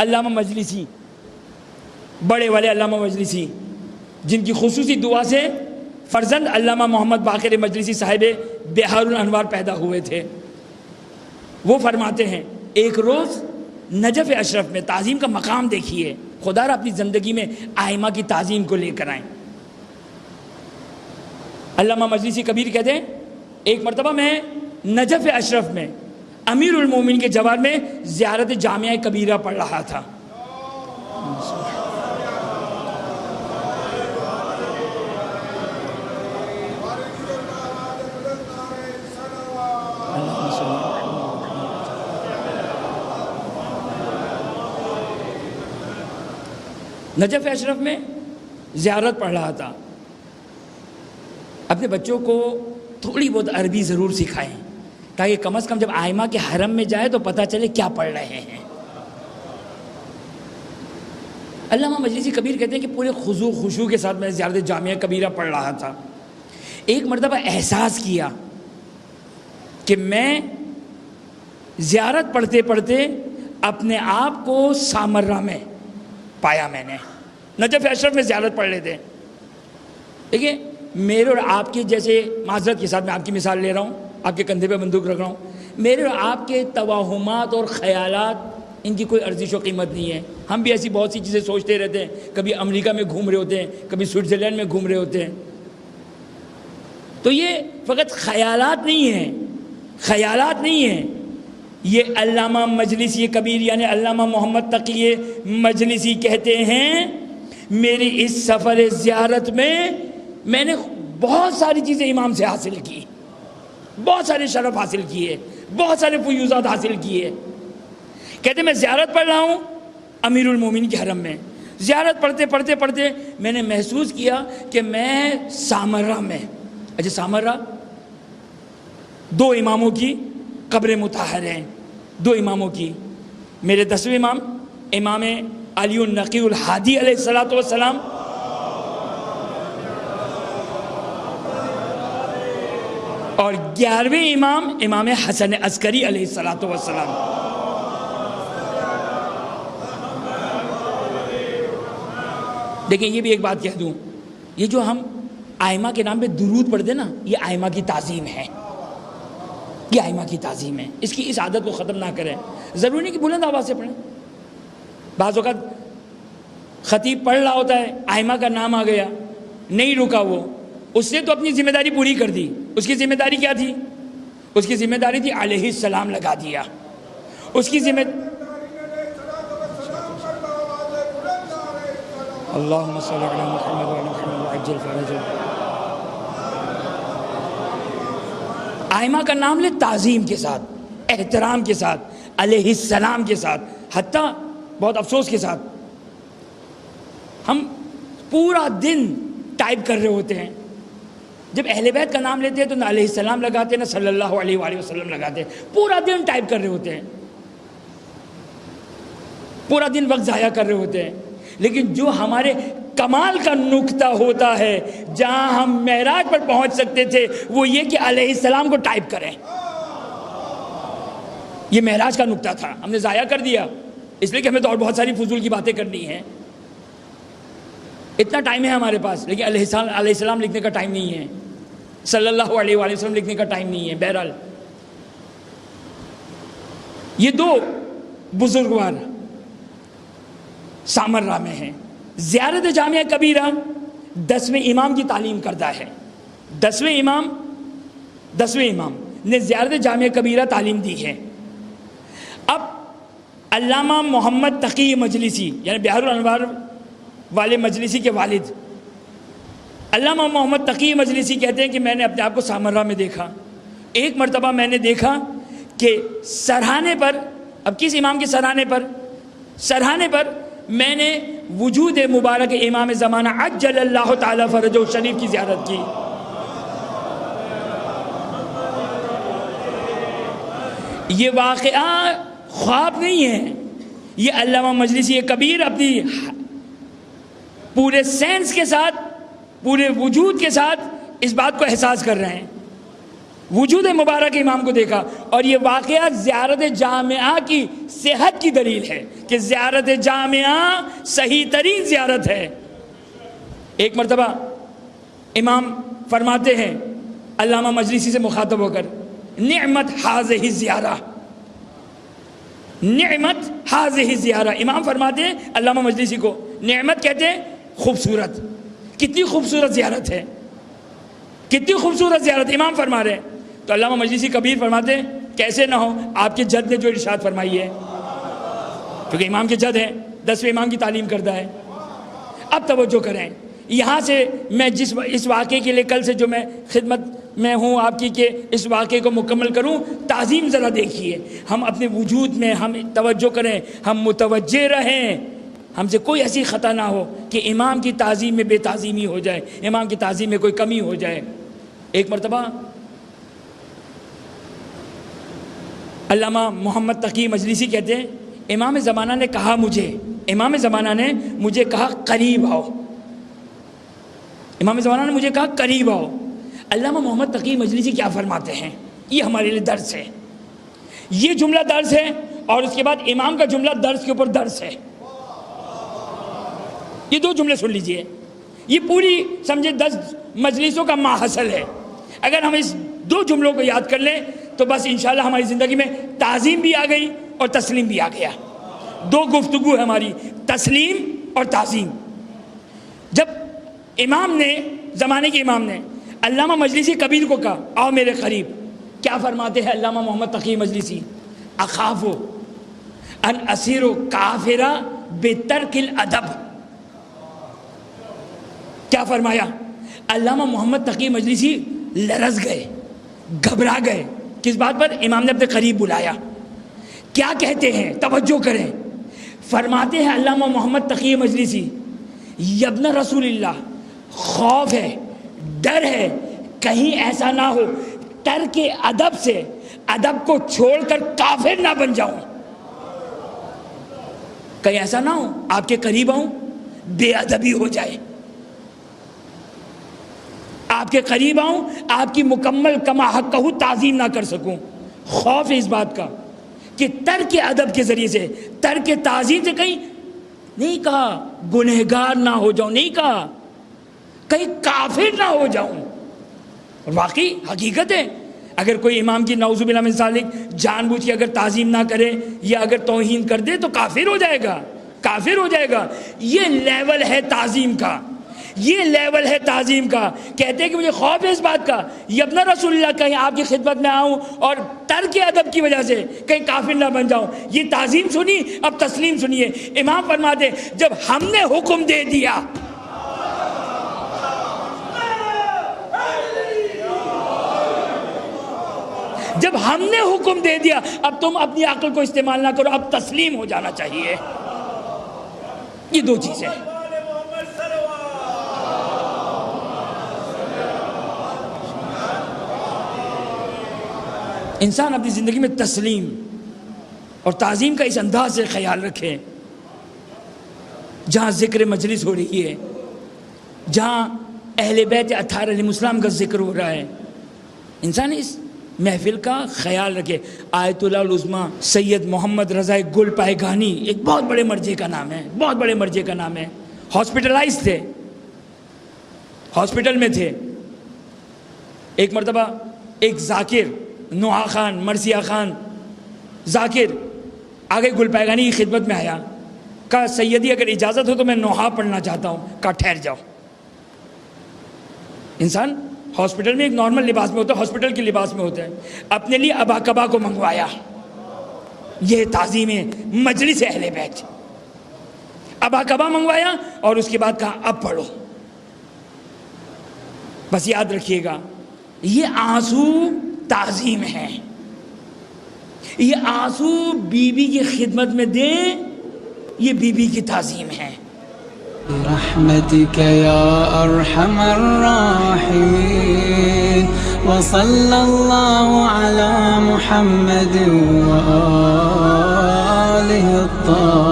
علامہ مجلسی، بڑے والے علامہ مجلسی، جن کی خصوصی دعا سے فرزند علامہ محمد باقر مجلسی صاحب بہار الانوار پیدا ہوئے تھے، وہ فرماتے ہیں ایک روز نجف اشرف میں، تعظیم کا مقام دیکھیے، خدا را اپنی زندگی میں ائمہ کی تعظیم کو لے کر آئیں۔ علامہ مجلسی کبیر کہتے ہیں ایک مرتبہ میں نجف اشرف میں امیر المومنین کے جوار میں زیارت جامعہ کبیرہ پڑھ رہا تھا۔ نجف اشرف میں زیارت پڑھ رہا تھا۔ اپنے بچوں کو تھوڑی بہت عربی ضرور سکھائیں تاکہ کم از کم جب ائمہ کے حرم میں جائے تو پتہ چلے کیا پڑھ رہے ہیں۔ علامہ مجلسی کبیر کہتے ہیں کہ پورے خضوع خشوع کے ساتھ میں زیارت جامعہ کبیرہ پڑھ رہا تھا۔ ایک مرتبہ احساس کیا کہ میں زیارت پڑھتے پڑھتے اپنے آپ کو سامرہ میں پایا۔ میں نے نجف اشرف میں زیارت پڑھ لیتے، دیکھیں میرے اور آپ کے جیسے، معذرت کے ساتھ میں آپ کی مثال لے رہا ہوں، آپ کے کندھے پہ بندوق رکھ رہا ہوں، میرے اور آپ کے توہمات اور خیالات ان کی کوئی ارزش و قیمت نہیں ہے۔ ہم بھی ایسی بہت سی چیزیں سوچتے رہتے ہیں، کبھی امریکہ میں گھوم رہے ہوتے ہیں، کبھی سوئٹزرلینڈ میں گھوم رہے ہوتے ہیں، تو یہ فقط خیالات نہیں ہیں، خیالات نہیں ہیں۔ یہ علامہ مجلسی کبیر یعنی علامہ محمد تقی مجلسی کہتے ہیں میری اس سفر زیارت میں نے بہت ساری چیزیں امام سے حاصل کی، بہت سارے شرف حاصل کیے، بہت سارے فیوزات حاصل کیے۔ کہتے میں زیارت پڑھ رہا ہوں امیر المومنین کے حرم میں، زیارت پڑھتے پڑھتے پڑھتے میں نے محسوس کیا کہ میں سامرہ میں، اچھا سامرہ دو اماموں کی قبر مطہر ہیں، دو اماموں کی، میرے 10ویں امام امام علی النقی الحادی علیہ السلام اور 11ویں امام امام حسن عسکری علیہ السلام۔ دیکھیں یہ بھی ایک بات کہہ دوں، یہ جو ہم ائمہ کے نام پہ درود پڑھتے نا، یہ ائمہ کی تعظیم ہے، یہ ائمہ کی تعظیم ہے۔ اس عادت کو ختم نہ کریں، ضروری نہیں کہ بلند آواز سے پڑھیں، بعض اوقات خطیب پڑھ رہا ہوتا ہے، ائمہ کا نام آ گیا، نہیں رکا وہ، اس نے تو اپنی ذمہ داری پوری کر دی۔ اس کی ذمہ داری کیا تھی؟ اس کی ذمہ داری تھی علیہ السلام لگا دیا، اس کی ذمہ اللہم صلی علی محمد وعلی محمد وعجل فرجہ۔ ائمہ کا نام لے تعظیم کے ساتھ، احترام کے ساتھ، علیہ السلام کے ساتھ، حتیٰ بہت افسوس کے ساتھ ہم پورا دن ٹائپ کر رہے ہوتے ہیں، جب اہل بیت کا نام لیتے ہیں تو نہ علیہ السلام لگاتے نہ صلی اللہ علیہ وآلہ وسلم لگاتے، پورا دن ٹائپ کر رہے ہوتے ہیں، پورا دن وقت ضائع کر رہے ہوتے ہیں۔ لیکن جو ہمارے کمال کا نقطہ ہوتا ہے، جہاں ہم معراج پر پہنچ سکتے تھے، وہ یہ کہ علیہ السلام کو ٹائپ کریں، یہ معراج کا نقطہ تھا، ہم نے ضائع کر دیا، اس لیے کہ ہمیں تو اور بہت ساری فضول کی باتیں کرنی ہیں، اتنا ٹائم ہے ہمارے پاس، لیکن علیہ السلام لکھنے کا ٹائم نہیں ہے، صلی اللہ علیہ وآلہ وسلم لکھنے کا ٹائم نہیں ہے۔ بہرحال یہ دو بزرگوار سامرہ میں ہیں۔ زیارت جامعہ کبیرہ 10ویں امام کی تعلیم کرتا ہے، 10ویں امام نے زیارت جامعہ کبیرہ تعلیم دی ہے۔ اب علامہ محمد تقی مجلسی یعنی بہار الانوار والے مجلسی کے والد علامہ محمد تقی مجلسی کہتے ہیں کہ میں نے اپنے آپ کو سامرہ میں دیکھا، ایک مرتبہ میں نے دیکھا کہ سرہانے پر، اب کس امام کے سرہانے پر میں نے وجود مبارک امام زمانہ عجل اللہ تعالی فرجہ شریف کی زیارت کی۔ یہ واقعہ خواب نہیں ہے، یہ علامہ مجلسی کبیر اپنی پورے سینس کے ساتھ، پورے وجود کے ساتھ اس بات کو احساس کر رہے ہیں۔ وجود مبارک امام کو دیکھا، اور یہ واقعہ زیارت جامعہ کی صحت کی دلیل ہے کہ زیارت جامعہ صحیح ترین زیارت ہے۔ ایک مرتبہ امام فرماتے ہیں علامہ مجلسی سے مخاطب ہو کر، نعمت ہذہ الزیارہ، نعمت ہذہ الزیارہ۔ امام فرماتے ہیں علامہ مجلسی کو، نعمت کہتے ہیں خوبصورت، کتنی خوبصورت زیارت ہے، کتنی خوبصورت زیارت امام فرما رہے ہیں۔ تو علامہ مجلسی کبیر فرماتے ہیں کیسے نہ ہو، آپ کے جد نے جو ارشاد فرمائی ہے، کیونکہ امام کے جد ہیں، 10ویں امام کی تعلیم کرتا ہے۔ اب توجہ کریں، یہاں سے میں اس واقعے کے لیے کل سے جو میں خدمت میں ہوں آپ کی کہ اس واقعے کو مکمل کروں، تعظیم ذرا دیکھیے، ہم اپنے وجود میں ہم توجہ کریں، ہم متوجہ رہیں، ہم سے کوئی ایسی خطا نہ ہو کہ امام کی تعظیم میں بے تعظیمی ہو جائے، امام کی تعظیم میں کوئی کمی ہو جائے۔ ایک مرتبہ علامہ محمد تقی مجلسی کہتے ہیں، امام زمانہ نے کہا امام زمانہ نے مجھے کہا قریب آؤ، امام زمانہ نے مجھے کہا قریب آؤ۔ علامہ محمد تقی مجلسی کیا فرماتے ہیں، یہ ہمارے لیے درس ہے، یہ جملہ درس ہے، اور اس کے بعد امام کا جملہ درس کے اوپر درس ہے۔ یہ دو جملے سن لیجئے، یہ پوری سمجھے 10 مجلسوں کا ماحصل ہے۔ اگر ہم اس 2 جملوں کو یاد کر لیں تو بس انشاءاللہ ہماری زندگی میں تعظیم بھی آ گئی اور تسلیم بھی آ گیا۔ 2 گفتگو ہے ہماری، تسلیم اور تعظیم۔ جب امام نے، زمانے کے امام نے علامہ مجلسی کبیر کو کہا آؤ میرے قریب، کیا فرماتے ہیں علامہ محمد تقی مجلسی، اخاف ان اسیر کافرا بترک الادب۔ کیا فرمایا؟ علامہ محمد تقی مجلسی لرز گئے، گھبرا گئے، کس بات پر؟ امام نے اپنے قریب بلایا۔ کیا کہتے ہیں، توجہ کریں، فرماتے ہیں علامہ محمد تقی مجلسی، یبن رسول اللہ، خوف ہے، ڈر ہے، کہیں ایسا نہ ہو ترک ادب سے، ادب کو چھوڑ کر کافر نہ بن جاؤں، کہیں ایسا نہ ہو آپ کے قریب آؤں بے ادبی ہو جائے، آپ کے قریب آؤں آپ کی مکمل کما حق کہوں تعظیم نہ کر سکوں۔ خوف ہے اس بات کا کہ ترک ادب کے ذریعے سے، ترک تعظیم سے، کہیں نہیں کہا گنہگار نہ ہو جاؤں، نہیں کہا کہیں کافر نہ ہو جاؤں۔ واقعی حقیقت ہے، اگر کوئی امام کی نعوذ باللہ من ذالک جان بوجھ کے اگر تعظیم نہ کرے یا اگر توہین کر دے تو کافر ہو جائے گا، کافر ہو جائے گا۔ یہ لیول ہے تعظیم کا، یہ لیول ہے تعظیم کا۔ کہتے ہیں کہ مجھے خوف ہے اس بات کا، یبن رسول اللہ، کہیں آپ کی خدمت میں آؤں اور ترک ادب کی وجہ سے کہیں کافر نہ بن جاؤں۔ یہ تعظیم سنی، اب تسلیم سنیے۔ امام فرماتے جب ہم نے حکم دے دیا، جب ہم نے حکم دے دیا، اب تم اپنی عقل کو استعمال نہ کرو، اب تسلیم ہو جانا چاہیے۔ یہ 2 چیزیں ہیں۔ انسان اپنی زندگی میں تسلیم اور تعظیم کا اس انداز سے خیال رکھے، جہاں ذکر مجلس ہو رہی ہے، جہاں اہل بیت اطہار علیہ السلام کا ذکر ہو رہا ہے، انسان اس محفل کا خیال رکھے۔ آیت اللہ العظمیٰ سید محمد رضا گل پائگانی ایک بہت بڑے مرجع کا نام ہے، بہت بڑے مرجع کا نام ہے، ہاسپٹلائز تھے، ہاسپٹل میں تھے۔ ایک مرتبہ ایک ذاکر، نوحہ خان، مرثیہ خان ذاکر آگے گل پائگانی کی خدمت میں آیا، کہا سیدی اگر اجازت ہو تو میں نوحہ پڑھنا چاہتا ہوں۔ کہا ٹھہر جاؤ۔ انسان ہاسپٹل میں ایک نارمل لباس میں ہوتا ہے، ہاسپٹل کے لباس میں ہوتا ہے، اپنے لیے ابا کبا کو منگوایا۔ یہ تعظیم ہے مجلس اہل بیت، ابا کبا منگوایا اور اس کے بعد کہا اب پڑھو۔ بس یاد رکھیے گا، یہ آنسو تعظیم ہے، یہ آنسو بی بی کی خدمت میں دیں، یہ بی بی کی تعظیم ہے۔ برحمتك يا أرحم الراحمين وصلى الله على محمد وآله الطاهرين